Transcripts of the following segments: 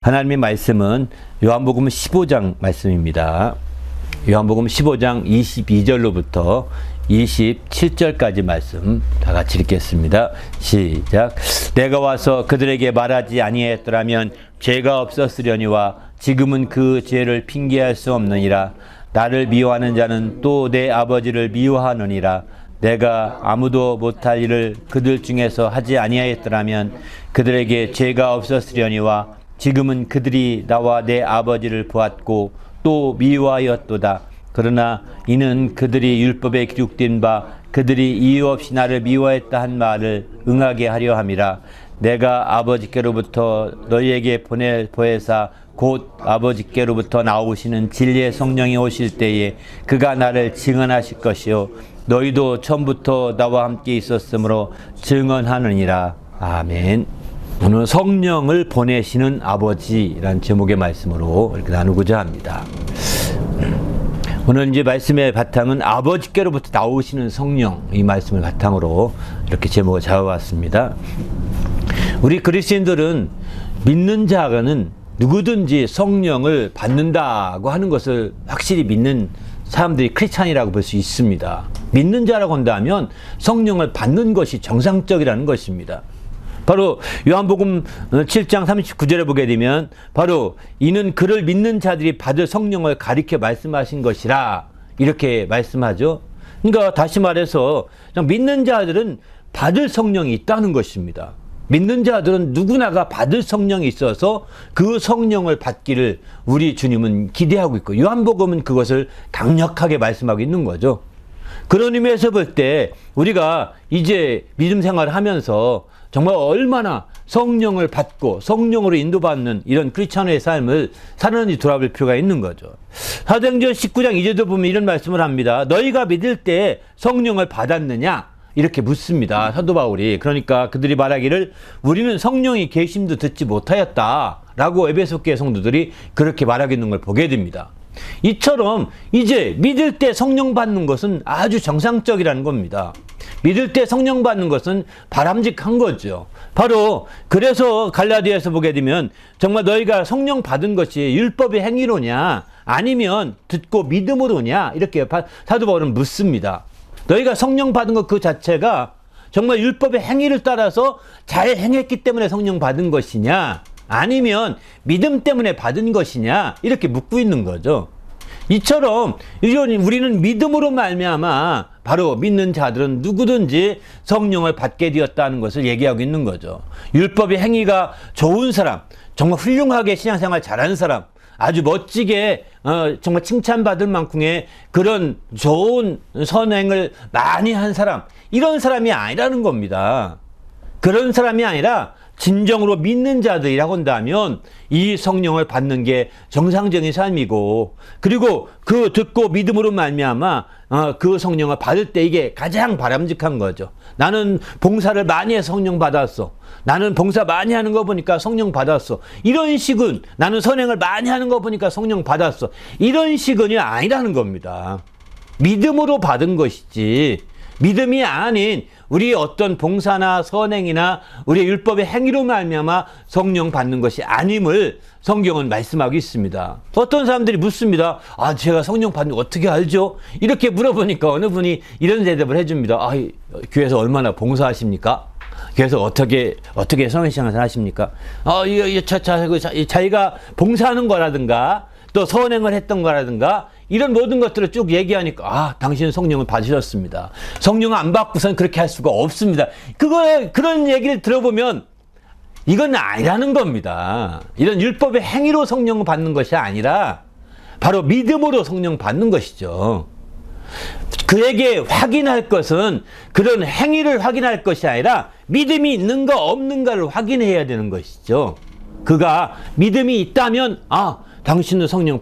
하나님의 말씀은 요한복음 15장 말씀입니다. 요한복음 15장 22절로부터 27절까지 말씀 다 같이 읽겠습니다. 시작. 내가 와서 그들에게 말하지 아니하였더라면 죄가 없었으려니와 지금은 그 죄를 핑계할 수 없느니라. 나를 미워하는 자는 또 내 아버지를 미워하느니라. 내가 아무도 못할 일을 그들 중에서 하지 아니하였더라면 그들에게 죄가 없었으려니와 지금은 그들이 나와 내 아버지를 보았고 또 미워하였도다. 그러나 이는 그들이 율법에 기록된 바 그들이 이유 없이 나를 미워했다 한 말을 응하게 하려 함이라. 내가 아버지께로부터 너희에게 보내사 곧 아버지께로부터 나오시는 진리의 성령이 오실 때에 그가 나를 증언하실 것이요 너희도 처음부터 나와 함께 있었으므로 증언하느니라. 아멘. 오늘 성령을 보내시는 아버지라는 제목의 말씀으로 이렇게 나누고자 합니다. 오늘 이제 말씀의 바탕은 아버지께로부터 나오시는 성령, 이 말씀을 바탕으로 이렇게 제목을 잡아봤습니다. 우리 그리스도인들은 믿는 자는 누구든지 성령을 받는다고 하는 것을 확실히 믿는 사람들이 크리스찬이라고 볼 수 있습니다. 믿는 자라고 한다면 성령을 받는 것이 정상적이라는 것입니다. 바로 요한복음 7장 39절에 보게 되면 바로 이는 그를 믿는 자들이 받을 성령을 가리켜 말씀하신 것이라 이렇게 말씀하죠. 그러니까 다시 말해서 믿는 자들은 받을 성령이 있다는 것입니다. 믿는 자들은 누구나가 받을 성령이 있어서 그 성령을 받기를 우리 주님은 기대하고 있고 요한복음은 그것을 강력하게 말씀하고 있는 거죠. 그런 의미에서 볼 때 우리가 이제 믿음 생활을 하면서 정말 얼마나 성령을 받고 성령으로 인도받는 이런 크리스찬의 삶을 사는지 돌아볼 필요가 있는 거죠. 사도행전 19장 2절도 보면 이런 말씀을 합니다. 너희가 믿을 때 성령을 받았느냐? 이렇게 묻습니다. 사도 바울이. 그러니까 그들이 말하기를 우리는 성령이 계심도 듣지 못하였다 라고 에베소교회 성도들이 그렇게 말하고 있는 걸 보게 됩니다. 이처럼 이제 믿을 때 성령 받는 것은 아주 정상적이라는 겁니다. 믿을 때 성령 받는 것은 바람직한 거죠. 바로 그래서 갈라디아에서 보게 되면 정말 너희가 성령 받은 것이 율법의 행위로냐 아니면 듣고 믿음으로냐 이렇게 사도 바울은 묻습니다. 너희가 성령 받은 것 그 자체가 정말 율법의 행위를 따라서 잘 행했기 때문에 성령 받은 것이냐 아니면 믿음 때문에 받은 것이냐 이렇게 묻고 있는 거죠. 이처럼 우리는 믿음으로 말미암아 바로 믿는 자들은 누구든지 성령을 받게 되었다는 것을 얘기하고 있는 거죠. 율법의 행위가 좋은 사람, 정말 훌륭하게 신앙생활 잘하는 사람, 아주 멋지게 정말 칭찬받을 만큼의 그런 좋은 선행을 많이 한 사람, 이런 사람이 아니라는 겁니다. 그런 사람이 아니라 진정으로 믿는 자들이라고 한다면 이 성령을 받는 게 정상적인 삶이고 그리고 그 듣고 믿음으로 말미암아 그 성령을 받을 때 이게 가장 바람직한 거죠. 나는 봉사를 많이 해서 성령 받았어. 나는 봉사 많이 하는 거 보니까 성령 받았어. 이런 식은 나는 선행을 많이 하는 거 보니까 성령 받았어. 이런 식은이 아니라는 겁니다. 믿음으로 받은 것이지 믿음이 아닌 우리 어떤 봉사나 선행이나 우리의 율법의 행위로 말미암아 성령 받는 것이 아님을 성경은 말씀하고 있습니다. 어떤 사람들이 묻습니다. 아, 제가 성령 받는 거 어떻게 알죠? 이렇게 물어보니까 어느 분이 이런 대답을 해줍니다. 아, 교회에서 얼마나 봉사하십니까? 교회에서 어떻게 성행신앙을 하십니까? 자기가 봉사하는 거라든가 또 선행을 했던 거라든가 이런 모든 것들을 쭉 얘기하니까 아, 당신은 성령을 받으셨습니다. 성령을 안 받고선 그렇게 할 수가 없습니다. 그런 얘기를 들어보면 이건 아니라는 겁니다. 이런 율법의 행위로 성령을 받는 것이 아니라 바로 믿음으로 성령 받는 것이죠. 그에게 확인할 것은 그런 행위를 확인할 것이 아니라 믿음이 있는가 없는가를 확인해야 되는 것이죠. 그가 믿음이 있다면 당신은 성령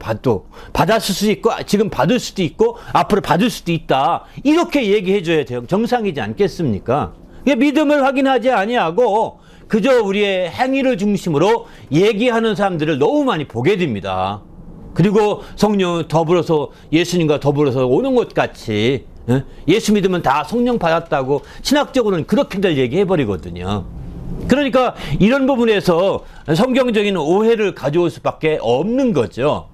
받았을 수도 있고 지금 받을 수도 있고 앞으로 받을 수도 있다. 이렇게 얘기해 줘야 돼요. 정상이지 않겠습니까? 믿음을 확인하지 아니하고 그저 우리의 행위를 중심으로 얘기하는 사람들을 너무 많이 보게 됩니다. 그리고 성령은 더불어서 예수님과 더불어서 오는 것 같이 예수 믿으면 다 성령 받았다고 신학적으로는 그렇게들 얘기해 버리거든요. 그러니까 이런 부분에서 성경적인 오해를 가져올 수밖에 없는 거죠.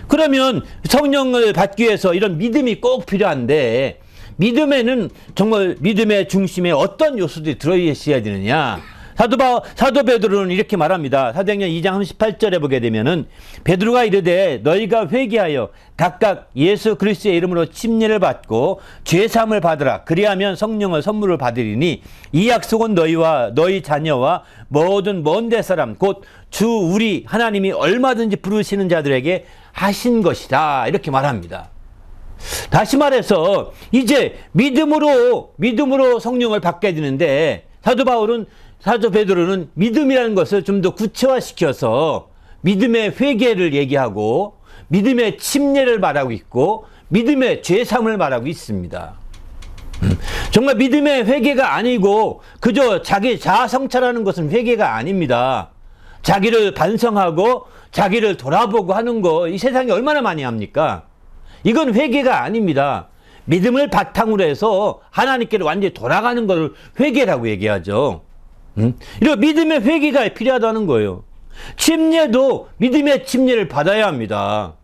그러면 성령을 받기 위해서 이런 믿음이 꼭 필요한데, 믿음에는 정말 믿음의 중심에 어떤 요소들이 들어있어야 되느냐. 사도 베드로는 이렇게 말합니다. 사도행전 2장 38절에 보게 되면은, 베드로가 이르되 너희가 회개하여 각각 예수 그리스도의 이름으로 침례를 받고 죄사함을 받으라. 그리하면 성령을 선물을 받으리니 이 약속은 너희와 너희 자녀와 모든 먼데 사람 곧 주 우리 하나님이 얼마든지 부르시는 자들에게 하신 것이다. 이렇게 말합니다. 다시 말해서 이제 믿음으로 성령을 받게 되는데, 사도 베드로는 믿음이라는 것을 좀 더 구체화시켜서 믿음의 회개를 얘기하고 믿음의 침례를 말하고 있고 믿음의 죄사함을 말하고 있습니다. 정말 믿음의 회개가 아니고 그저 자기 자아 성찰하는 것은 회개가 아닙니다. 자기를 반성하고 자기를 돌아보고 하는 거 이 세상에 얼마나 많이 합니까? 이건 회개가 아닙니다. 믿음을 바탕으로 해서 하나님께로 완전히 돌아가는 것을 회개라고 얘기하죠. 이런 믿음의 회개가 필요하다는 거예요. 침례도 믿음의 침례를 받아야 합니다.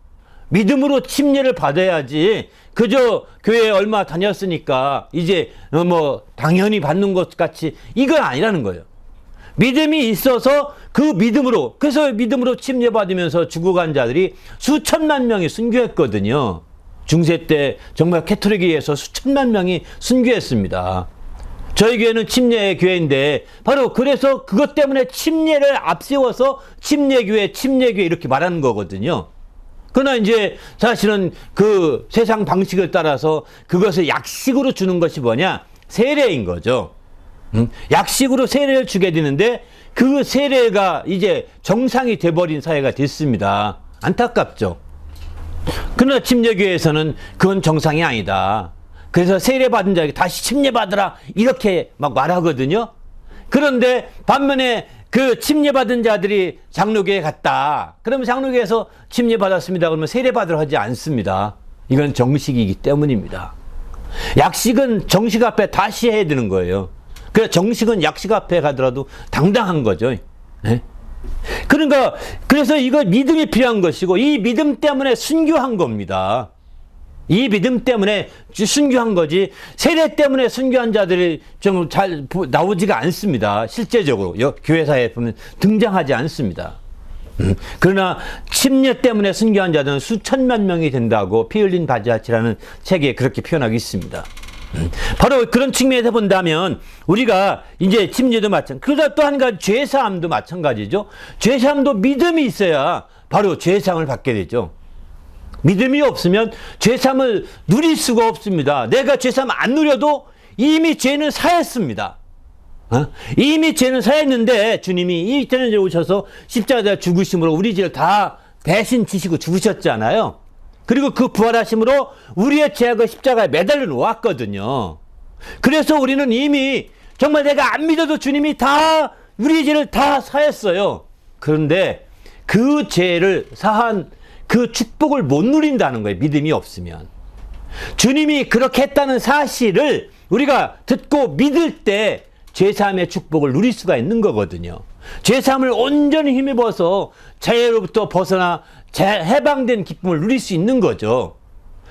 믿음으로 침례를 받아야지 그저 교회에 얼마 다녔으니까 이제 당연히 받는 것 같이, 이건 아니라는 거예요. 믿음이 있어서 그 믿음으로, 그래서 믿음으로 침례 받으면서 죽어간 자들이 수천만 명이 순교했거든요. 중세 때 정말 캐톨릭에 의해서 수천만 명이 순교했습니다. 저희 교회는 침례 교회인데 바로 그래서 그것 때문에 침례를 앞세워서 침례교회 이렇게 말하는 거거든요. 그러나 이제 사실은 그 세상 방식을 따라서 그것을 약식으로 주는 것이 뭐냐? 세례인 거죠. 약식으로 세례를 주게 되는데 그 세례가 이제 정상이 돼버린 사회가 됐습니다. 안타깝죠. 그러나 침례교회에서는 그건 정상이 아니다. 그래서 세례받은 자에게 다시 침례받으라 이렇게 막 말하거든요. 그런데 반면에 그 침례받은 자들이 장로교에 갔다. 그러면 장로교에서 침례받았습니다. 그러면 세례받으러 하지 않습니다. 이건 정식이기 때문입니다. 약식은 정식 앞에 다시 해야 되는 거예요. 그래서 정식은 약식 앞에 가더라도 당당한 거죠. 네? 그러니까 그래서 이거 믿음이 필요한 것이고 이 믿음 때문에 순교한 겁니다. 이 믿음 때문에 순교한 거지 세례 때문에 순교한 자들이 좀 잘 나오지가 않습니다. 실제적으로 교회사에 보면 등장하지 않습니다. 그러나 침례 때문에 순교한 자들은 수천만 명이 된다고 피 흘린 바지아치라는 책에 그렇게 표현하고 있습니다. 바로 그런 측면에서 본다면 우리가 이제 침례도 마찬가지, 그러다 또 한 가지 죄사함도 마찬가지죠. 죄사함도 믿음이 있어야 바로 죄사함을 받게 되죠. 믿음이 없으면 죄사함을 누릴 수가 없습니다. 내가 죄사함 안 누려도 이미 죄는 사했습니다. 이미 죄는 사했는데 주님이 이 죄는 오셔서 십자가에 죽으심으로 우리 죄를 다 대신 지시고 죽으셨잖아요. 그리고 그 부활하심으로 우리의 죄악을 십자가에 매달려 놓았거든요. 그래서 우리는 이미 정말 내가 안 믿어도 주님이 다 우리의 죄를 다 사했어요. 그런데 그 죄를 사한 그 축복을 못 누린다는 거예요. 믿음이 없으면. 주님이 그렇게 했다는 사실을 우리가 듣고 믿을 때 죄사함의 축복을 누릴 수가 있는 거거든요. 죄사함을 온전히 힘입어서 죄로부터 벗어나 해방된 기쁨을 누릴 수 있는 거죠.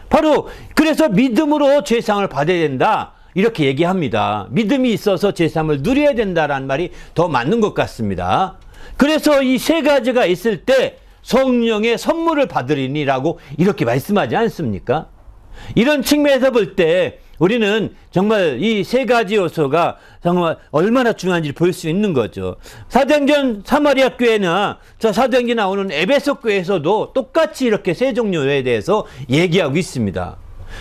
바로 그래서 믿음으로 죄사함을 받아야 된다 이렇게 얘기합니다. 믿음이 있어서 죄사함을 누려야 된다라는 말이 더 맞는 것 같습니다. 그래서 이 세 가지가 있을 때 성령의 선물을 받으리니라고 이렇게 말씀하지 않습니까? 이런 측면에서 볼 때 우리는 정말 이 세 가지 요소가 정말 얼마나 중요한지 볼 수 있는 거죠. 사도행전 사마리아 교회나 저 사도행전에 나오는 에베소 교회에서도 똑같이 이렇게 세 종류에 대해서 얘기하고 있습니다.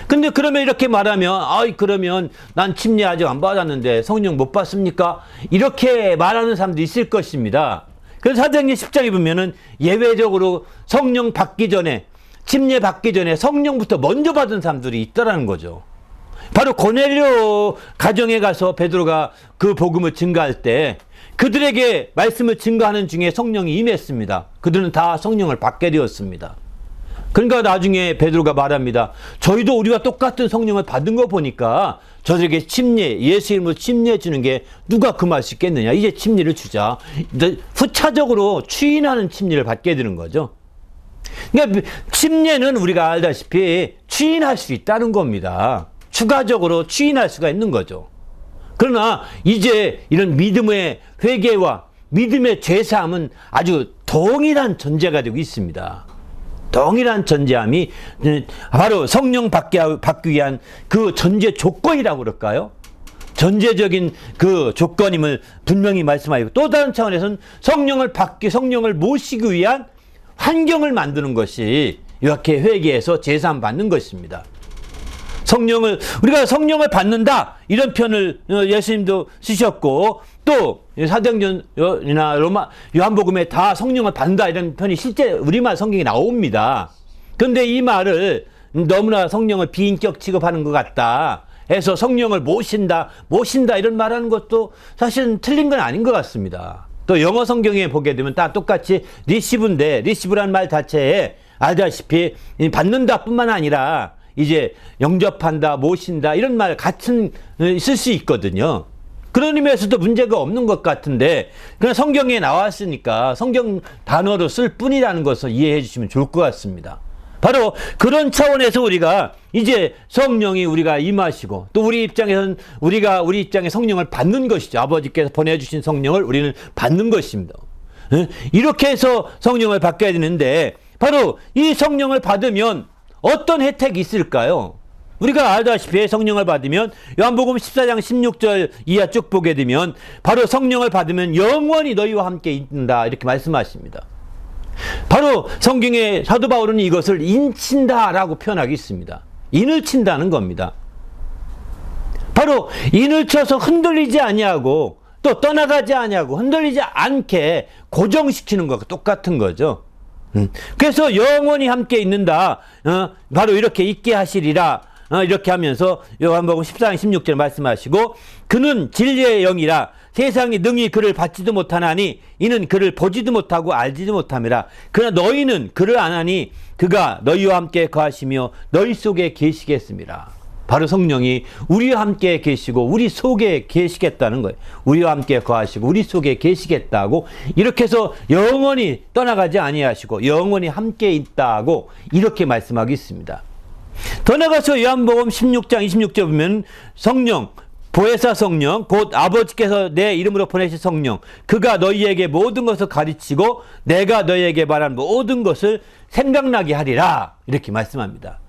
근데 그러면 이렇게 말하면 그러면 난 침례 아직 안 받았는데 성령 못 받습니까? 이렇게 말하는 사람도 있을 것입니다. 그래서 사도행전 10장에 보면은 예외적으로 성령 받기 전에 침례 받기 전에 성령부터 먼저 받은 사람들이 있더라는 거죠. 바로 고넬료 가정에 가서 베드로가 그 복음을 증거할 때 그들에게 말씀을 증거하는 중에 성령이 임했습니다. 그들은 다 성령을 받게 되었습니다. 그러니까 나중에 베드로가 말합니다. 저희도 우리가 똑같은 성령을 받은 거 보니까 저들에게 침례, 예수 이름으로 침례 주는 게 누가 금할 수 있겠느냐. 이제 침례를 주자. 후차적으로 추인하는 침례를 받게 되는 거죠. 그러니까 침례는 우리가 알다시피 추인할 수 있다는 겁니다. 추가적으로 추인할 수가 있는 거죠. 그러나 이제 이런 믿음의 회개와 믿음의 죄사함은 아주 동일한 존재가 되고 있습니다. 동일한 존재함이 바로 성령 받기 위한 그 전제 조건이라고 그럴까요? 전제적인 그 조건임을 분명히 말씀하고, 또 다른 차원에서는 성령을 모시기 위한 환경을 만드는 것이 이렇게 회개해서 제사함 받는 것입니다. 우리가 성령을 받는다, 이런 표현을 예수님도 쓰셨고, 또 사도행전이나 요한복음에 다 성령을 받는다 이런 표현이 실제 우리말 성경에 나옵니다. 그런데 이 말을 너무나 성령을 비인격 취급하는 것 같다 해서 성령을 모신다 이런 말하는 것도 사실은 틀린 건 아닌 것 같습니다. 또 영어 성경에 보게 되면 다 똑같이 리시브인데, 리시브라는 말 자체에 알다시피 받는다 뿐만 아니라 이제 영접한다, 모신다 이런 말 같은 쓸 수 있거든요. 그런 의미에서도 문제가 없는 것 같은데, 그냥 성경에 나왔으니까 성경 단어로 쓸 뿐이라는 것을 이해해 주시면 좋을 것 같습니다. 바로 그런 차원에서 우리가 이제 성령이 우리가 임하시고, 또 우리 입장에서는 우리 입장에 성령을 받는 것이죠. 아버지께서 보내주신 성령을 우리는 받는 것입니다. 이렇게 해서 성령을 받게 되는데, 바로 이 성령을 받으면 어떤 혜택이 있을까요? 우리가 알다시피 성령을 받으면 요한복음 14장 16절 이하 쭉 보게 되면 바로 성령을 받으면 영원히 너희와 함께 있는다 이렇게 말씀하십니다. 바로 성경에 사도 바울은 이것을 인친다라고 표현하고 있습니다. 인을 친다는 겁니다. 바로 인을 쳐서 흔들리지 아니하고 또 떠나가지 아니하고 흔들리지 않게 고정시키는 것과 똑같은 거죠. 그래서 영원히 함께 있는다. 바로 이렇게 있게 하시리라. 이렇게 하면서 요한복음 14장 16절 말씀하시고, 그는 진리의 영이라 세상이 능히 그를 받지도 못하나니 이는 그를 보지도 못하고 알지도 못함이라. 그러나 너희는 그를 아나니 그가 너희와 함께 거하시며 너희 속에 계시겠습니다. 바로 성령이 우리와 함께 계시고 우리 속에 계시겠다는 거예요. 우리와 함께 거하시고 우리 속에 계시겠다고, 이렇게 해서 영원히 떠나가지 아니하시고 영원히 함께 있다고 이렇게 말씀하고 있습니다. 더 나가서 요한복음 16장 26절 보면 성령, 보혜사 성령, 곧 아버지께서 내 이름으로 보내신 성령, 그가 너희에게 모든 것을 가르치고 내가 너희에게 말한 모든 것을 생각나게 하리라 이렇게 말씀합니다.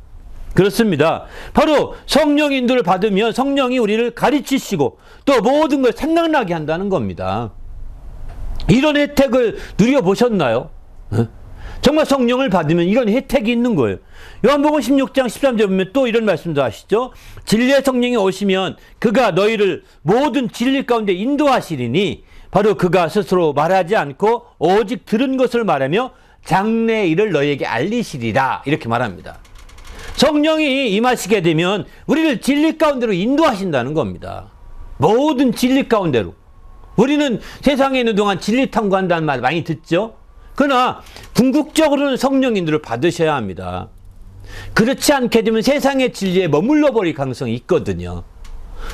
그렇습니다. 바로 성령 인도를 받으면 성령이 우리를 가르치시고 또 모든 걸 생각나게 한다는 겁니다. 이런 혜택을 누려보셨나요? 정말 성령을 받으면 이런 혜택이 있는 거예요. 요한복음 16장 13절 보면 또 이런 말씀도 하시죠. 진리의 성령이 오시면 그가 너희를 모든 진리 가운데 인도하시리니 바로 그가 스스로 말하지 않고 오직 들은 것을 말하며 장래의 일을 너희에게 알리시리라 이렇게 말합니다. 성령이 임하시게 되면 우리를 진리 가운데로 인도하신다는 겁니다. 모든 진리 가운데로. 우리는 세상에 있는 동안 진리 탐구한다는 말 많이 듣죠. 그러나 궁극적으로는 성령 인도를 받으셔야 합니다. 그렇지 않게 되면 세상의 진리에 머물러 버릴 가능성이 있거든요.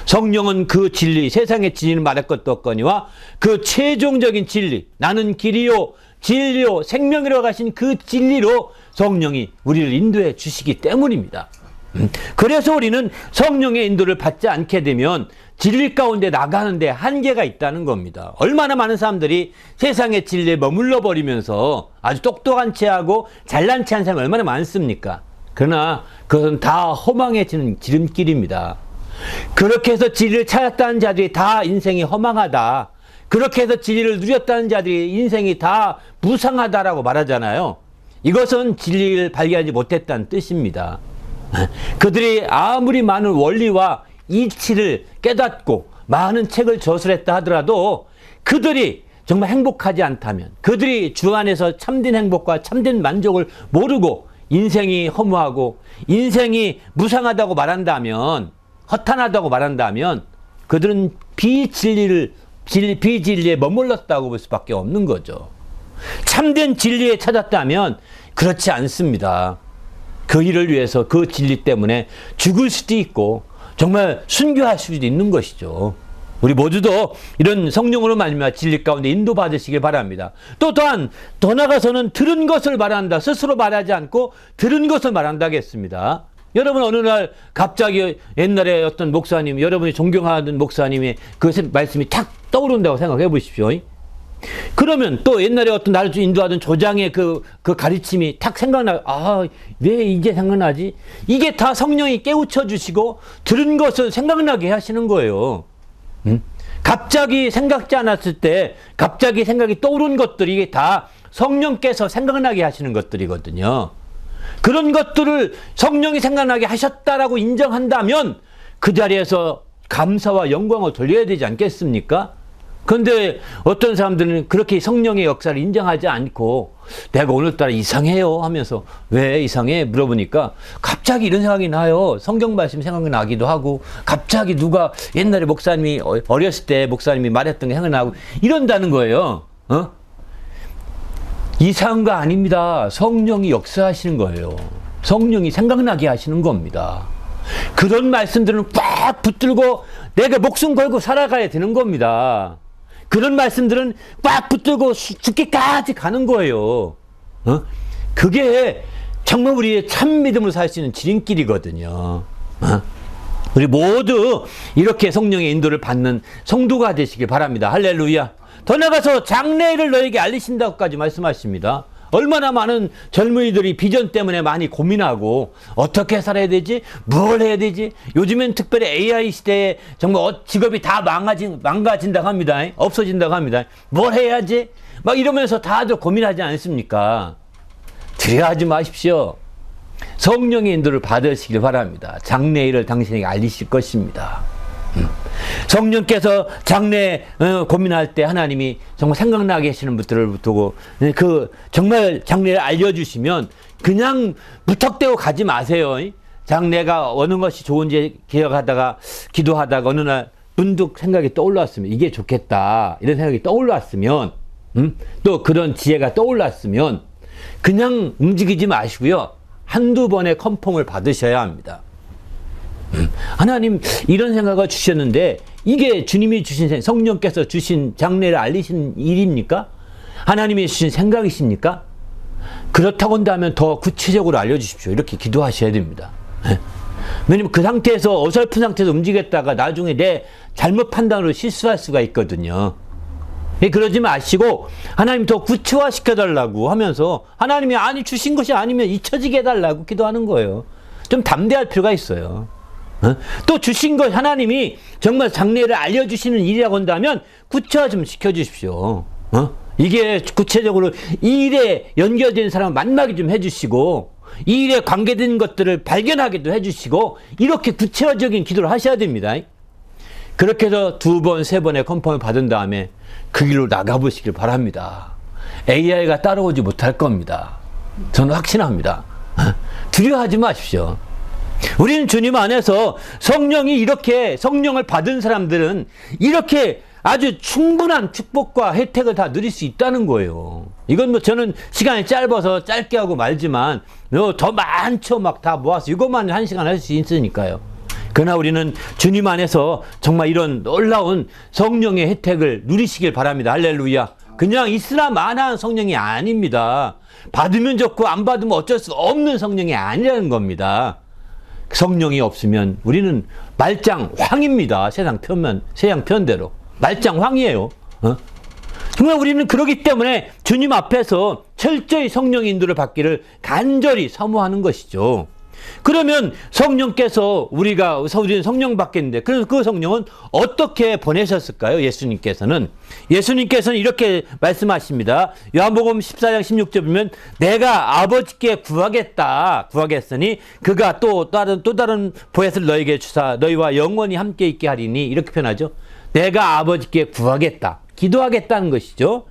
성령은 그 진리, 세상의 진리는 말할 것도 없거니와 그 최종적인 진리, 나는 길이요 진리요 생명이라고 하신 그 진리로 성령이 우리를 인도해 주시기 때문입니다. 그래서 우리는 성령의 인도를 받지 않게 되면 진리 가운데 나가는데 한계가 있다는 겁니다. 얼마나 많은 사람들이 세상의 진리에 머물러 버리면서 아주 똑똑한 체하고 잘난 체한 사람이 얼마나 많습니까? 그러나 그것은 다 허망해지는 지름길입니다. 그렇게 해서 진리를 찾았다는 자들이 다 인생이 허망하다. 그렇게 해서 진리를 누렸다는 자들이 인생이 다 무상하다라고 말하잖아요. 이것은 진리를 발견하지 못했다는 뜻입니다. 그들이 아무리 많은 원리와 이치를 깨닫고 많은 책을 저술했다 하더라도 그들이 정말 행복하지 않다면, 그들이 주 안에서 참된 행복과 참된 만족을 모르고 인생이 허무하고 인생이 무상하다고 말한다면, 허탄하다고 말한다면 그들은 비진리에 머물렀다고 볼 수밖에 없는 거죠. 참된 진리에 찾았다면 그렇지 않습니다. 그 일을 위해서 그 진리 때문에 죽을 수도 있고 정말 순교할 수도 있는 것이죠. 우리 모두도 이런 성령으로 말미암아 진리 가운데 인도받으시길 바랍니다. 또 또한 더 나아가서는 들은 것을 말한다. 스스로 말하지 않고 들은 것을 말한다겠습니다. 여러분 어느 날 갑자기 옛날에 어떤 목사님, 여러분이 존경하는 목사님의 그 말씀이 탁 떠오른다고 생각해 보십시오. 그러면 또 옛날에 어떤 나를 인도하던 조장의 그 가르침이 탁 생각나. 아, 왜 이제 생각나지? 이게 다 성령이 깨우쳐 주시고 들은 것을 생각나게 하시는 거예요. 갑자기 생각지 않았을 때 갑자기 생각이 떠오른 것들이 이게 다 성령께서 생각나게 하시는 것들이거든요. 그런 것들을 성령이 생각나게 하셨다라고 인정한다면 그 자리에서 감사와 영광을 돌려야 되지 않겠습니까? 그런데 어떤 사람들은 그렇게 성령의 역사를 인정하지 않고 내가 오늘따라 이상해요 하면서 왜 이상해? 물어보니까 갑자기 이런 생각이 나요. 성경 말씀 생각이 나기도 하고 갑자기 누가 옛날에 목사님이 어렸을 때 목사님이 말했던 게 생각나고 이런다는 거예요. 이상한 거 아닙니다. 성령이 역사하시는 거예요. 성령이 생각나게 하시는 겁니다. 그런 말씀들은 꽉 붙들고 내가 목숨 걸고 살아가야 되는 겁니다. 그런 말씀들은 꽉 붙들고 죽기까지 가는 거예요. 그게 정말 우리의 참 믿음으로 살 수 있는 지름길이거든요. 우리 모두 이렇게 성령의 인도를 받는 성도가 되시길 바랍니다. 할렐루야. 더 나아가서 장래일을 너에게 알리신다고까지 말씀하십니다. 얼마나 많은 젊은이들이 비전 때문에 많이 고민하고 어떻게 살아야 되지? 뭘 해야 되지? 요즘엔 특별히 AI 시대에 정말 직업이 다 망가진다고 합니다. 없어진다고 합니다. 뭘 해야지? 막 이러면서 다들 고민하지 않습니까? 두려워하지 마십시오. 성령의 인도를 받으시길 바랍니다. 장래일을 당신에게 알리실 것입니다. 성령께서 장래 고민할 때 하나님이 정말 생각나게 하시는 분들을 두고 정말 장래를 알려주시면 그냥 무턱대고 가지 마세요. 장래가 어느 것이 좋은지 기도하다가 어느 날 문득 생각이 떠올랐으면 이게 좋겠다 이런 생각이 떠올랐으면 또 그런 지혜가 떠올랐으면 그냥 움직이지 마시고요. 한두 번의 컨펌을 받으셔야 합니다. 하나님 이런 생각을 주셨는데 이게 주님이 주신 성령께서 주신 장래를 알리신 일입니까? 하나님이 주신 생각이십니까? 그렇다고 한다면 더 구체적으로 알려주십시오. 이렇게 기도하셔야 됩니다. 왜냐면 그 상태에서 어설픈 상태에서 움직였다가 나중에 내 잘못 판단으로 실수할 수가 있거든요. 그러지 마시고 하나님 더 구체화 시켜달라고 하면서 하나님이 아니 주신 것이 아니면 잊혀지게 해달라고 기도하는 거예요. 좀 담대할 필요가 있어요. 또 주신 것 하나님이 정말 장래를 알려주시는 일이라고 한다면 구체화 좀 시켜주십시오. 이게 구체적으로 이 일에 연결된 사람을 만나게 좀 해주시고 이 일에 관계된 것들을 발견하게도 해주시고 이렇게 구체화적인 기도를 하셔야 됩니다. 그렇게 해서 2번, 3번의 컨펌을 받은 다음에 그 길로 나가보시길 바랍니다. AI가 따라오지 못할 겁니다. 저는 확신합니다. 두려워하지 마십시오. 우리는 주님 안에서 성령이 이렇게 성령을 받은 사람들은 이렇게 아주 충분한 축복과 혜택을 다 누릴 수 있다는 거예요. 이건 뭐 저는 시간이 짧아서 짧게 하고 말지만 더 많죠. 막 다 모아서 이것만 1시간 할 수 있으니까요. 그러나 우리는 주님 안에서 정말 이런 놀라운 성령의 혜택을 누리시길 바랍니다. 할렐루야. 그냥 있으나 마나한 성령이 아닙니다. 받으면 좋고 안 받으면 어쩔 수 없는 성령이 아니라는 겁니다. 성령이 없으면 우리는 말짱황입니다. 세상 편대로. 말짱황이에요. 정말 우리는 그렇기 때문에 주님 앞에서 철저히 성령 인도를 받기를 간절히 사모하는 것이죠. 그러면 성령께서 우리는 성령 받겠는데 그래서 그 성령은 어떻게 보내셨을까요? 예수님께서는 이렇게 말씀하십니다. 요한복음 14장 16절 보면 내가 아버지께 구하겠으니 그가 또 다른 보혜사를 너에게 주사 너희와 영원히 함께 있게 하리니 이렇게 표현하죠. 내가 아버지께 구하겠다. 기도하겠다는 것이죠.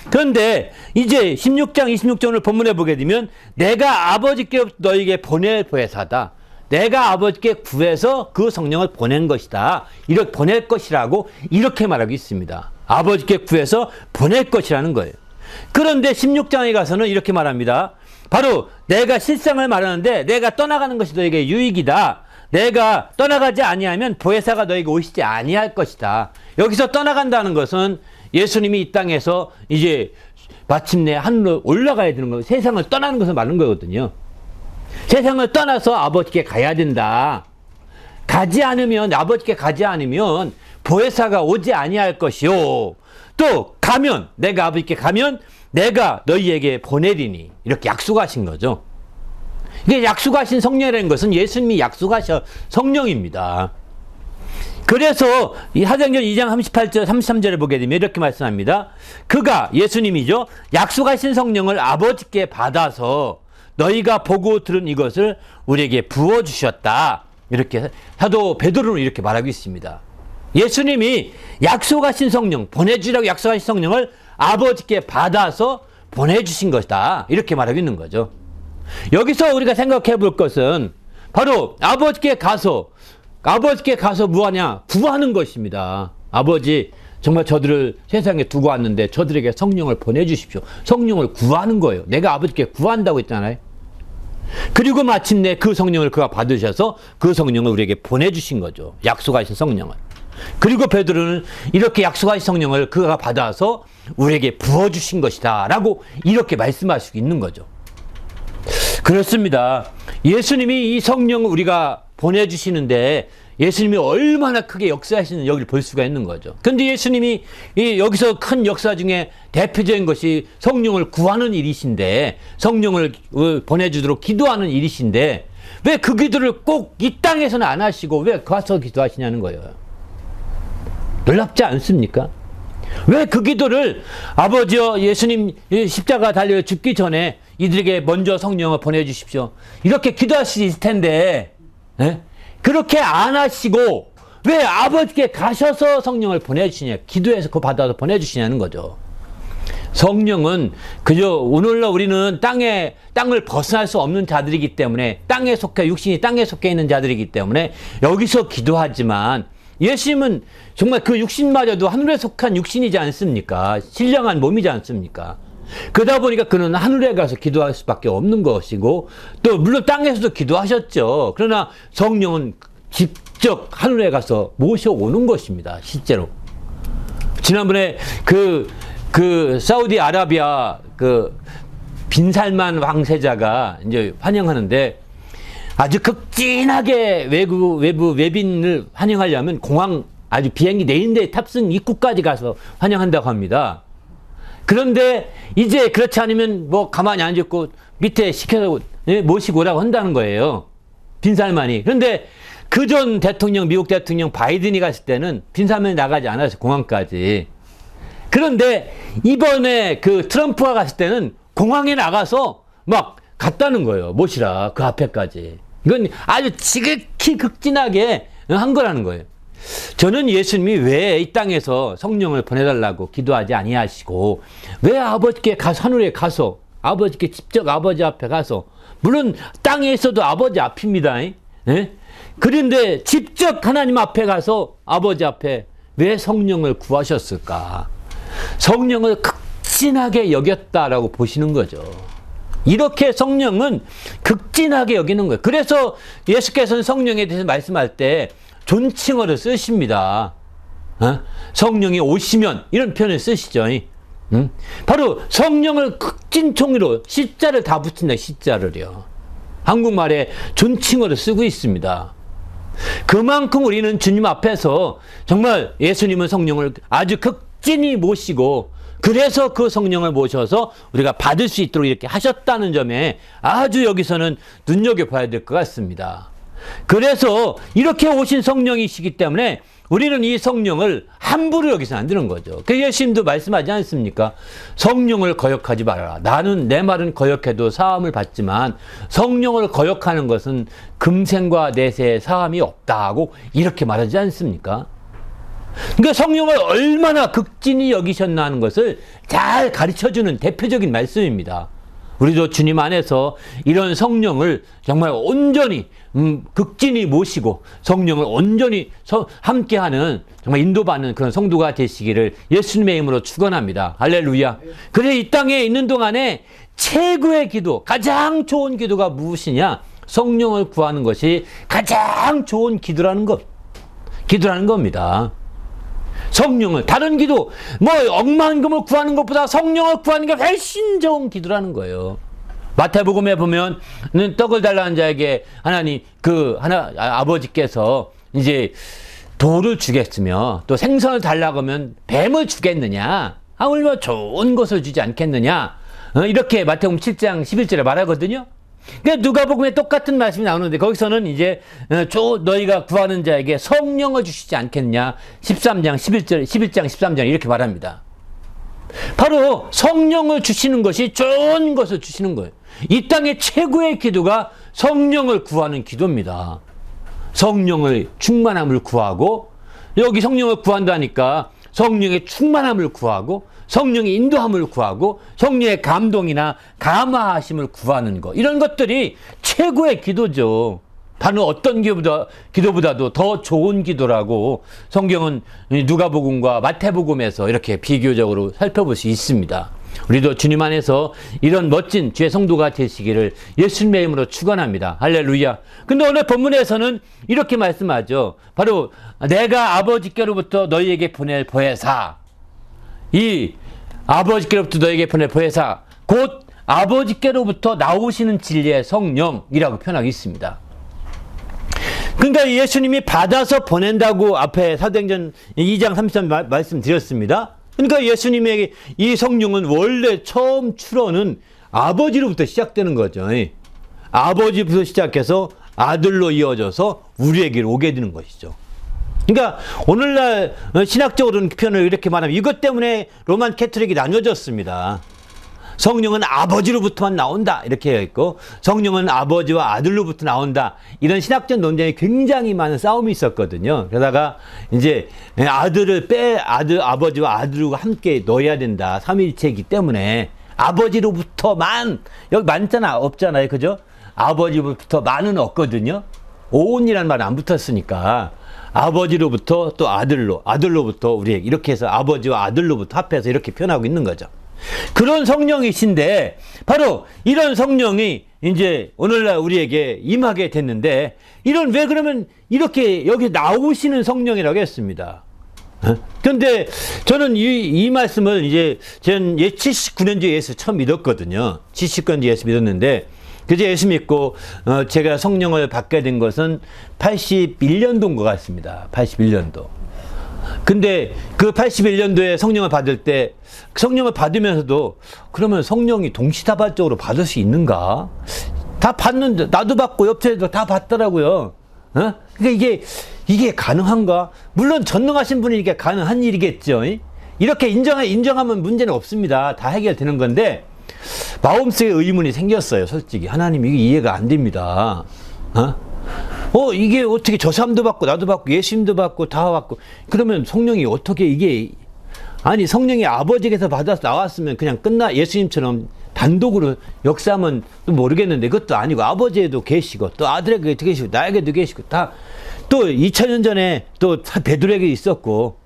그런데 이제 16장 26절을 본문에 보게 되면 내가 아버지께 너에게 보낼 보혜사다. 내가 아버지께 구해서 그 성령을 보낸 것이다. 이렇게 보낼 것이라고 이렇게 말하고 있습니다. 아버지께 구해서 보낼 것이라는 거예요. 그런데 16장에 가서는 이렇게 말합니다. 바로 내가 실상을 말하는데 내가 떠나가는 것이 너에게 유익이다. 내가 떠나가지 아니하면 보혜사가 너에게 오시지 아니할 것이다. 여기서 떠나간다는 것은 예수님이 이 땅에서 이제 마침내 하늘로 올라가야 되는 거, 세상을 떠나는 것을 말하는 거거든요. 세상을 떠나서 아버지께 가야 된다. 가지 않으면, 아버지께 가지 않으면 보혜사가 오지 아니할 것이요. 또 가면, 내가 아버지께 가면 내가 너희에게 보내리니, 이렇게 약속하신 거죠. 이게 약속하신 성령이라는 것은 예수님이 약속하신 성령입니다. 그래서 이 사도행전 2장 38절 33절을 보게 되면 이렇게 말씀합니다. 그가, 예수님이죠, 약속하신 성령을 아버지께 받아서 너희가 보고 들은 이것을 우리에게 부어주셨다. 이렇게 사도 베드로는 이렇게 말하고 있습니다. 예수님이 약속하신 성령, 보내주라고 약속하신 성령을 아버지께 받아서 보내주신 것이다. 이렇게 말하고 있는 거죠. 여기서 우리가 생각해 볼 것은 바로 아버지께 가서 뭐하냐? 구하는 것입니다. 아버지, 정말 저들을 세상에 두고 왔는데 저들에게 성령을 보내주십시오. 성령을 구하는 거예요. 내가 아버지께 구한다고 했잖아요. 그리고 마침내 그 성령을 그가 받으셔서 그 성령을 우리에게 보내주신 거죠. 약속하신 성령을. 그리고 베드로는 이렇게 약속하신 성령을 그가 받아서 우리에게 부어주신 것이다 라고 이렇게 말씀할 수 있는 거죠. 그렇습니다. 예수님이 이 성령을 우리가 보내주시는데 예수님이 얼마나 크게 역사하시는 여기를 볼 수가 있는 거죠. 그런데 예수님이 여기서 큰 역사 중에 대표적인 것이 성령을 구하는 일이신데, 성령을 보내주도록 기도하는 일이신데 왜 그 기도를 꼭 이 땅에서는 안 하시고 왜 가서 기도하시냐는 거예요. 놀랍지 않습니까? 왜 그 기도를 아버지여, 예수님 십자가 달려 죽기 전에 이들에게 먼저 성령을 보내주십시오, 이렇게 기도할 수 있을 텐데, 네? 그렇게 안 하시고 왜 아버지께 가셔서 성령을 보내주시냐, 기도해서 그거 받아서 보내주시냐는 거죠. 성령은 그저 오늘날 우리는 땅을 벗어날 수 없는 자들이기 때문에, 육신이 땅에 속해 있는 자들이기 때문에 여기서 기도하지만, 예수님은 정말 그 육신마저도 하늘에 속한 육신이지 않습니까? 신령한 몸이지 않습니까? 그러다 보니까 그는 하늘에 가서 기도할 수밖에 없는 것이고, 또 물론 땅에서도 기도하셨죠. 그러나 성령은 직접 하늘에 가서 모셔오는 것입니다. 실제로. 지난번에 그 사우디아라비아 빈살만 왕세자가 이제 환영하는데, 아주 극진하게 외빈을 환영하려면 공항, 아주 비행기 내린데 탑승 입구까지 가서 환영한다고 합니다. 그런데 이제 그렇지 않으면 뭐 가만히 앉았고 밑에 시켜서 모시고 오라고 한다는 거예요. 빈살만이. 그런데 그 전 대통령, 미국 대통령 바이든이 갔을 때는 빈살만이 나가지 않았어요. 공항까지. 그런데 이번에 그 트럼프가 갔을 때는 공항에 나가서 막 갔다는 거예요. 모시라, 그 앞에까지. 이건 아주 지극히 극진하게 한 거라는 거예요. 저는 예수님이 왜 이 땅에서 성령을 보내달라고 기도하지 아니하시고 왜 아버지께 가서, 하늘에 가서 아버지께 직접 아버지 앞에 가서, 물론 땅에 있어도 아버지 앞입니다. 예? 그런데 직접 하나님 앞에 가서 아버지 앞에 왜 성령을 구하셨을까? 성령을 극진하게 여겼다라고 보시는 거죠. 이렇게 성령은 극진하게 여기는 거예요. 그래서 예수께서는 성령에 대해서 말씀할 때 존칭어를 쓰십니다. 성령이 오시면, 이런 표현을 쓰시죠. 바로 성령을 극진총으로 시자를 다 붙인다. 시자를요. 한국말에 존칭어를 쓰고 있습니다. 그만큼 우리는 주님 앞에서 정말 예수님은 성령을 아주 극진히 모시고, 그래서 그 성령을 모셔서 우리가 받을 수 있도록 이렇게 하셨다는 점에 아주 여기서는 눈여겨봐야 될 것 같습니다. 그래서 이렇게 오신 성령이시기 때문에 우리는 이 성령을 함부로 여기서는 안 되는 거죠. 그 예수님도 말씀하지 않습니까? 성령을 거역하지 말아라. 나는, 내 말은 거역해도 사함을 받지만 성령을 거역하는 것은 금생과 내세에 사함이 없다고 이렇게 말하지 않습니까? 그러니까 성령을 얼마나 극진히 여기셨나 하는 것을 잘 가르쳐주는 대표적인 말씀입니다. 우리도 주님 안에서 이런 성령을 정말 온전히 극진히 모시고 성령을 온전히 함께하는, 정말 인도받는 그런 성도가 되시기를 예수님의 이름으로 축원합니다. 할렐루야. 그래 이 땅에 있는 동안에 최고의 기도, 가장 좋은 기도가 무엇이냐? 성령을 구하는 것이 가장 좋은 기도라는 겁니다. 성령을, 다른 기도, 억만금을 구하는 것보다 성령을 구하는 게 훨씬 좋은 기도라는 거예요. 마태복음에 보면, 떡을 달라는 자에게 아버지께서 이제 돌을 주겠으며, 또 생선을 달라고 하면 뱀을 주겠느냐? 얼마나 좋은 것을 주지 않겠느냐? 이렇게 마태복음 7장 11절에 말하거든요. 그러니까 누가복음에 똑같은 말씀이 나오는데 거기서는 이제 너희가 구하는 자에게 성령을 주시지 않겠냐? 13장 13절 이렇게 말합니다. 바로 성령을 주시는 것이 좋은 것을 주시는 거예요. 이 땅의 최고의 기도가 성령을 구하는 기도입니다. 성령의 충만함을 구하고, 여기 성령을 구한다니까 성령의 충만함을 구하고, 성령의 인도함을 구하고, 성령의 감동이나 감화하심을 구하는 것, 이런 것들이 최고의 기도죠. 다른 어떤 기도보다도 더 좋은 기도라고 성경은 누가복음과 마태복음에서 이렇게 비교적으로 살펴볼 수 있습니다. 우리도 주님 안에서 이런 멋진 주의 성도가 되시기를 예수님의 이름으로 축원합니다. 할렐루야. 근데 오늘 본문에서는 이렇게 말씀하죠. 바로 내가 아버지께로부터 너희에게 보낼 보혜사, 이 아버지께로부터 너희에게 보낼 보혜사, 곧 아버지께로부터 나오시는 진리의 성령이라고 표현하고 있습니다. 그러니까 예수님이 받아서 보낸다고 앞에 사도행전 2장 33 말씀드렸습니다. 그러니까 예수님에게 이 성령은 원래 처음 출원은 아버지로부터 시작되는 거죠. 아버지부터 시작해서 아들로 이어져서 우리에게로 오게 되는 것이죠. 그러니까 오늘날 신학적으로는 표현을 이렇게 말하면 이것 때문에 로만 캐톨릭이 나뉘어졌습니다. 성령은 아버지로부터만 나온다 이렇게 되어 있고, 성령은 아버지와 아들로부터 나온다, 이런 신학적 논쟁에 굉장히 많은 싸움이 있었거든요. 그러다가 이제 아버지와 아들과 함께 넣어야 된다, 삼위일체이기 때문에 아버지로부터만, 여기 많잖아, 없잖아요, 그죠? 아버지로부터만은 없거든요. 온이라는 말은 안 붙었으니까 아버지로부터 또 아들로부터 우리에게, 이렇게 해서 아버지와 아들로부터 합해서 이렇게 표현하고 있는 거죠. 그런 성령이신데, 바로 이런 성령이 이제 오늘날 우리에게 임하게 됐는데, 왜 그러면 이렇게 여기 나오시는 성령이라고 했습니다. 그런데 저는 이 말씀을 이제 79년도에 예수 처음 믿었거든요. 79년도에 예수 믿었는데, 그제 예수 믿고 제가 성령을 받게 된 것은 81년도인 것 같습니다. 81년도. 근데 그 81년도에 성령을 받을 때, 성령을 받으면서도 그러면 성령이 동시다발적으로 받을 수 있는가? 다 받는데, 나도 받고 옆에도 다 받더라고요. 그러니까 이게 가능한가? 물론 전능하신 분이니까 가능한 일이겠죠. 이렇게 인정하면 문제는 없습니다. 다 해결되는 건데, 마음속에 의문이 생겼어요. 솔직히 하나님, 이게 이해가 안 됩니다. 이게 어떻게 저 사람도 받고 나도 받고 예수님도 받고 다 받고, 그러면 성령이 어떻게 성령이 아버지께서 받아서 나왔으면 그냥 예수님처럼 단독으로 역사하면 또 모르겠는데, 그것도 아니고 아버지에도 계시고 또 아들에게도 계시고 나에게도 계시고, 다 또 2000년 전에 또 베드로에게 있었고,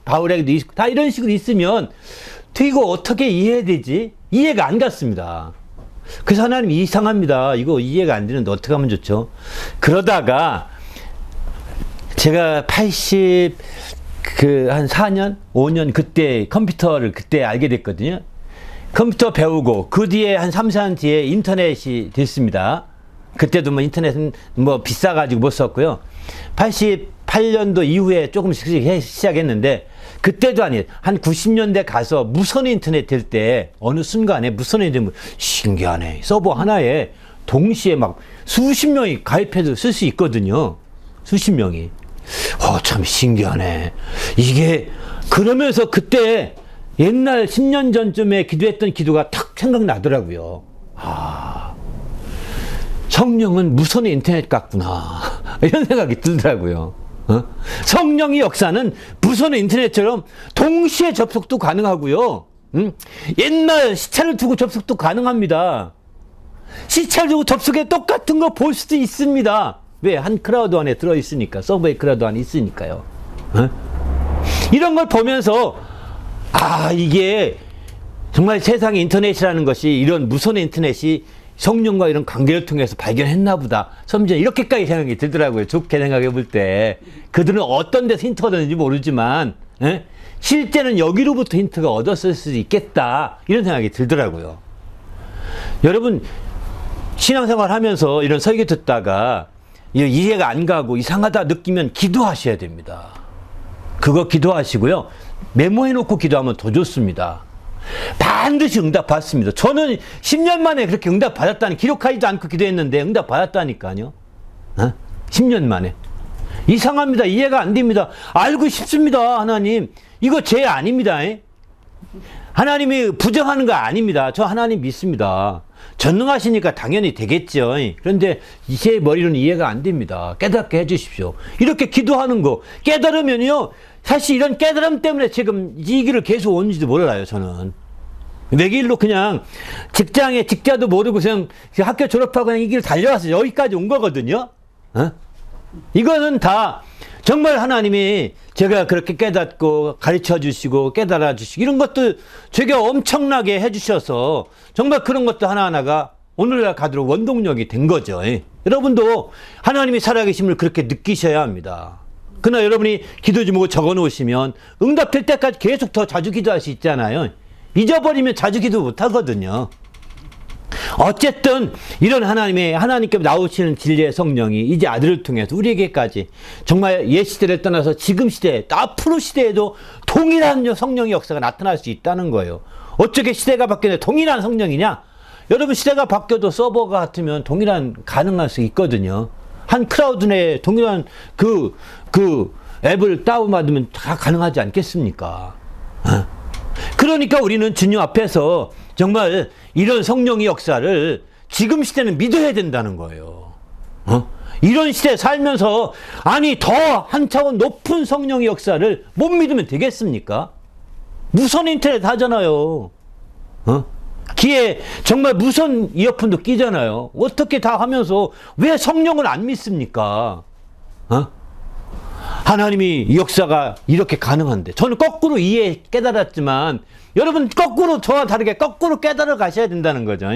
바울에게도 있고, 다 이런 식으로 있으면 이거 어떻게 이해해야 되지? 이해가 안 갔습니다. 그래서 하나님, 이상합니다. 이거 이해가 안 되는데 어떻게 하면 좋죠? 그러다가 제가 한 4년, 5년 그때 컴퓨터를 그때 알게 됐거든요. 컴퓨터 배우고 그 뒤에 한 3, 4년 뒤에 인터넷이 됐습니다. 그때도 인터넷은 비싸가지고 못 썼고요. 88년도 이후에 조금씩 시작했는데, 그때도 아니에요. 한 90년대 가서 무선 인터넷 될 때 어느 순간에 무선 인터넷, 신기하네. 서버 하나에 동시에 막 수십 명이 가입해서 쓸 수 있거든요. 수십 명이. 참 신기하네. 이게, 그러면서 그때 옛날 10년 전쯤에 기도했던 기도가 탁 생각나더라고요. 성령은 무선 인터넷 같구나. 이런 생각이 들더라고요. 성령의 역사는 무선 인터넷처럼 동시에 접속도 가능하고요. 옛날 시차를 두고 접속도 가능합니다. 시차를 두고 접속해 똑같은 거 볼 수도 있습니다. 왜? 한 클라우드 안에 들어있으니까. 서버의 클라우드 안에 있으니까요. 이런 걸 보면서, 이게 정말 세상의 인터넷이라는 것이 이런 무선의 인터넷이 성령과 이런 관계를 통해서 발견했나 보다. 점점 이렇게까지 생각이 들더라고요. 좋게 생각해 볼 때. 그들은 어떤 데서 힌트가 얻었는지 모르지만, 에? 실제는 여기로부터 힌트가 얻었을 수도 있겠다. 이런 생각이 들더라고요. 여러분, 신앙생활 하면서 이런 설교 듣다가 이해가 안 가고 이상하다 느끼면 기도하셔야 됩니다. 그거 기도하시고요. 메모해 놓고 기도하면 더 좋습니다. 반드시 응답 받습니다. 저는 10년 만에 그렇게 응답 받았다니, 기록하지도 않고 기도했는데 응답 받았다니까요. 10년 만에. 이상합니다. 이해가 안 됩니다. 알고 싶습니다. 하나님. 이거 죄 아닙니다. 하나님이 부정하는 거 아닙니다. 저 하나님 믿습니다. 전능하시니까 당연히 되겠죠. 그런데 제 머리로는 이해가 안 됩니다. 깨닫게 해주십시오. 이렇게 기도하는 거 깨달으면요, 사실 이런 깨달음 때문에 지금 이 길을 계속 온지도 몰라요. 저는 내 길로 그냥 직장에 직자도 모르고 그냥 학교 졸업하고 그냥 이 길을 달려와서 여기까지 온 거거든요. 이거는 다 정말 하나님이 제가 그렇게 깨닫고 가르쳐 주시고 깨달아 주시고 이런 것도 제가 엄청나게 해 주셔서 정말 그런 것도 하나하나가 오늘날 가도록 원동력이 된 거죠. 여러분도 하나님이 살아계심을 그렇게 느끼셔야 합니다. 그러나 여러분이 기도 제목을 적어 놓으시면 응답될 때까지 계속 더 자주 기도할 수 있잖아요. 잊어버리면 자주 기도 못 하거든요. 어쨌든 이런 하나님께 나오시는 진리의 성령이 이제 아들을 통해서 우리에게까지 정말 옛 시대를 떠나서 지금 시대, 앞으로 시대에도 동일한 성령의 역사가 나타날 수 있다는 거예요. 어떻게 시대가 바뀌는데 동일한 성령이냐? 여러분, 시대가 바뀌어도 서버가 같으면 가능할 수 있거든요. 한 클라우드 내에 동일한 그 앱을 다운받으면 다 가능하지 않겠습니까? 그러니까 우리는 주님 앞에서 정말 이런 성령의 역사를 지금 시대는 믿어야 된다는 거예요. 이런 시대에 살면서 아니 더 한 차원 높은 성령의 역사를 못 믿으면 되겠습니까? 무선 인터넷 하잖아요. 귀에 정말 무선 이어폰도 끼잖아요. 어떻게 다 하면서 왜 성령을 안 믿습니까? 하나님이 역사가 이렇게 가능한데 저는 거꾸로 깨달았지만 여러분 거꾸로 저와 다르게 거꾸로 깨달아 가셔야 된다는 거죠.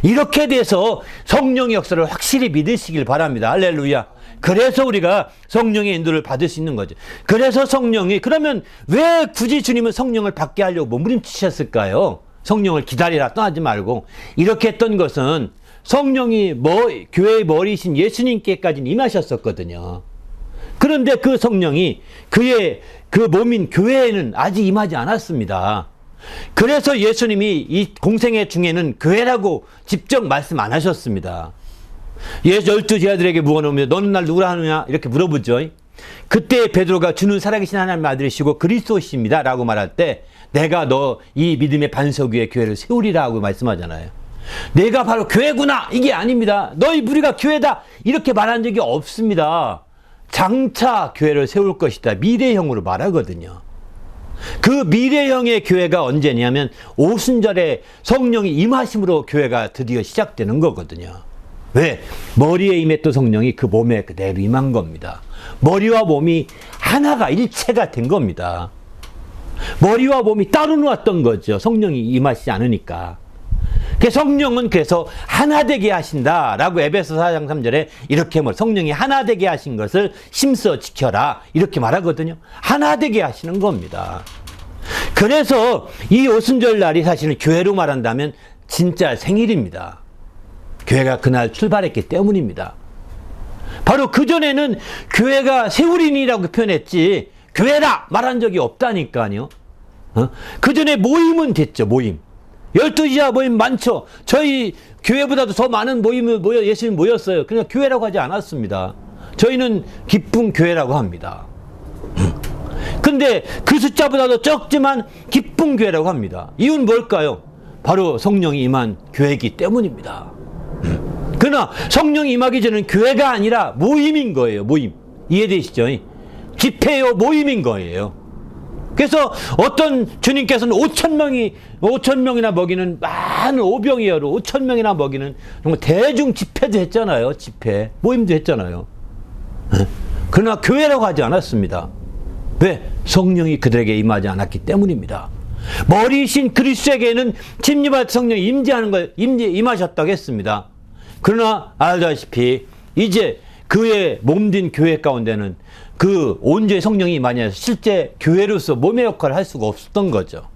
이렇게 돼서 성령의 역사를 확실히 믿으시길 바랍니다. 할렐루야. 그래서 우리가 성령의 인도를 받을 수 있는 거죠. 그래서 성령이, 그러면 왜 굳이 주님은 성령을 받게 하려고 몸부림치셨을까요? 성령을 기다리라, 떠나지 말고. 이렇게 했던 것은 성령이 교회의 머리이신 예수님께까지는 임하셨었거든요. 그런데 그 성령이 그의 그 몸인 교회에는 아직 임하지 않았습니다. 그래서 예수님이 이 공생애 중에는 교회라고 직접 말씀 안 하셨습니다. 12 제자들에게 물어보면 너는 날 누구라 하느냐? 이렇게 물어보죠. 그때 베드로가 주는 살아계신 하나님의 아들이시고 그리스도이십니다 라고 말할 때 내가 너 이 믿음의 반석 위에 교회를 세우리라 하고 말씀하잖아요. 내가 바로 교회구나, 이게 아닙니다. 너희 무리가 교회다, 이렇게 말한 적이 없습니다. 장차 교회를 세울 것이다, 미래형으로 말하거든요. 그 미래형의 교회가 언제냐면 오순절에 성령이 임하심으로 교회가 드디어 시작되는 거거든요. 왜? 머리에 임했던 성령이 그 몸에 그대로 임한 겁니다. 머리와 몸이 하나가 일체가 된 겁니다. 머리와 몸이 따로 놓았던 거죠. 성령이 임하시지 않으니까. 성령은 그래서 하나 되게 하신다라고 에베소 4장 3절에 이렇게 성령이 하나 되게 하신 것을 심써 지켜라, 이렇게 말하거든요. 하나 되게 하시는 겁니다. 그래서 이 오순절 날이 사실은 교회로 말한다면 진짜 생일입니다. 교회가 그날 출발했기 때문입니다. 바로 그전에는 교회가 세우리니라고 표현했지 교회라 말한 적이 없다니까요. 그전에 모임은 됐죠. 모임. 12지하 모임 많죠. 저희 교회보다도 더 많은 모임을 예수님 모였어요. 그냥 교회라고 하지 않았습니다. 저희는 기쁜 교회라고 합니다. 근데 그 숫자보다도 적지만 기쁜 교회라고 합니다. 이유는 뭘까요? 바로 성령이 임한 교회이기 때문입니다. 그러나 성령이 임하기 전에는 교회가 아니라 모임인 거예요. 모임. 이해되시죠? 집회요, 모임인 거예요. 그래서 어떤 주님께서는 5,000명이나 먹이는 많은 오병이어로 5,000명이나 먹이는 정말 대중 집회도 했잖아요. 집회, 모임도 했잖아요. 그러나 교회라고 하지 않았습니다. 왜? 성령이 그들에게 임하지 않았기 때문입니다. 머리이신 그리스도에게는 침례받은 성령이 임하셨다고 했습니다. 그러나 알다시피 이제 그의 몸된 교회 가운데는 그 온전히 성령이 임하냐 실제 교회로서 몸의 역할을 할 수가 없었던 거죠.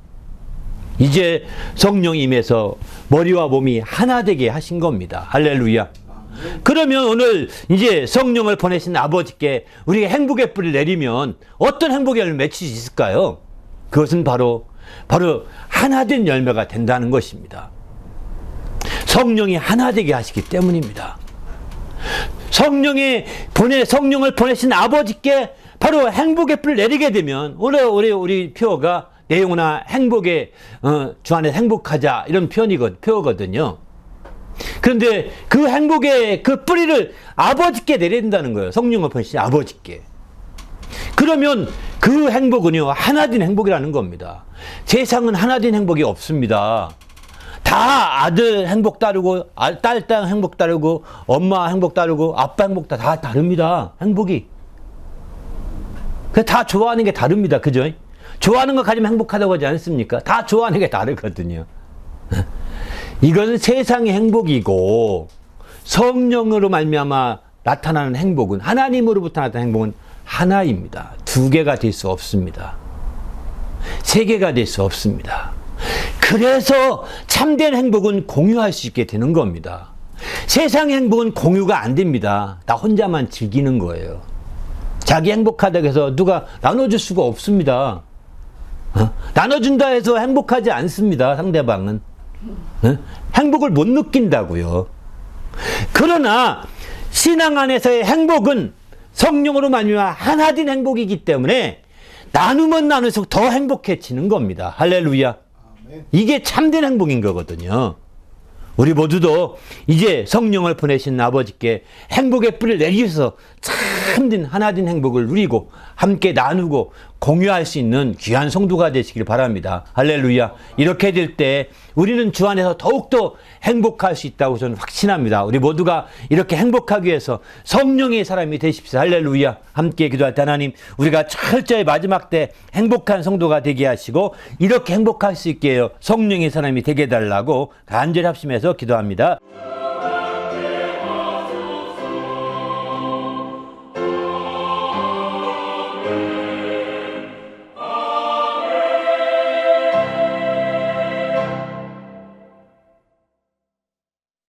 이제 성령이 임해서 머리와 몸이 하나 되게 하신 겁니다. 할렐루야. 그러면 오늘 이제 성령을 보내신 아버지께 우리가 행복의 뿌리를 내리면 어떤 행복의 열매를 맺힐 수 있을까요? 그것은 바로 하나된 열매가 된다는 것입니다. 성령이 하나 되게 하시기 때문입니다. 성령을 보내신 아버지께 바로 행복의 뿌리를 내리게 되면 오늘 우리 표어가 내 영혼아 행복에 주 안에 행복하자 이런 표어거든요. 그런데 그 행복의 그 뿌리를 아버지께 내린다는 거예요. 성령을 보내신 아버지께. 그러면 그 행복은요 하나된 행복이라는 겁니다. 세상은 하나된 행복이 없습니다. 다 아들 행복 따르고 딸 행복 따르고 엄마 행복 따르고 아빠 행복 다 다릅니다. 행복이. 다 좋아하는 게 다릅니다. 그죠? 좋아하는 거 가지면 행복하다고 하지 않습니까? 다 좋아하는 게 다르거든요. 이것은 세상의 행복이고 성령으로 말미암아 나타나는 행복은 하나님으로부터 나타나는 행복은 하나입니다. 두 개가 될 수 없습니다. 세 개가 될 수 없습니다. 그래서 참된 행복은 공유할 수 있게 되는 겁니다. 세상의 행복은 공유가 안 됩니다. 나 혼자만 즐기는 거예요. 자기 행복하다고 해서 누가 나눠줄 수가 없습니다. 나눠준다 해서 행복하지 않습니다. 상대방은. 행복을 못 느낀다고요. 그러나 신앙 안에서의 행복은 성령으로 말미암아 하나된 행복이기 때문에 나누면 나눌수록 더 행복해지는 겁니다. 할렐루야. 이게 참된 행복인 거거든요. 우리 모두도 이제 성령을 보내신 아버지께 행복의 뿌리를 내리셔서 참된 하나된 행복을 누리고 함께 나누고 공유할 수 있는 귀한 성도가 되시길 바랍니다. 할렐루야. 이렇게 될 때 우리는 주 안에서 더욱더 행복할 수 있다고 저는 확신합니다. 우리 모두가 이렇게 행복하기 위해서 성령의 사람이 되십시오. 할렐루야. 함께 기도할 때 하나님, 우리가 철저히 마지막 때 행복한 성도가 되게 하시고 이렇게 행복할 수 있게 해요. 성령의 사람이 되게 해달라고 간절히 합심해서 기도합니다.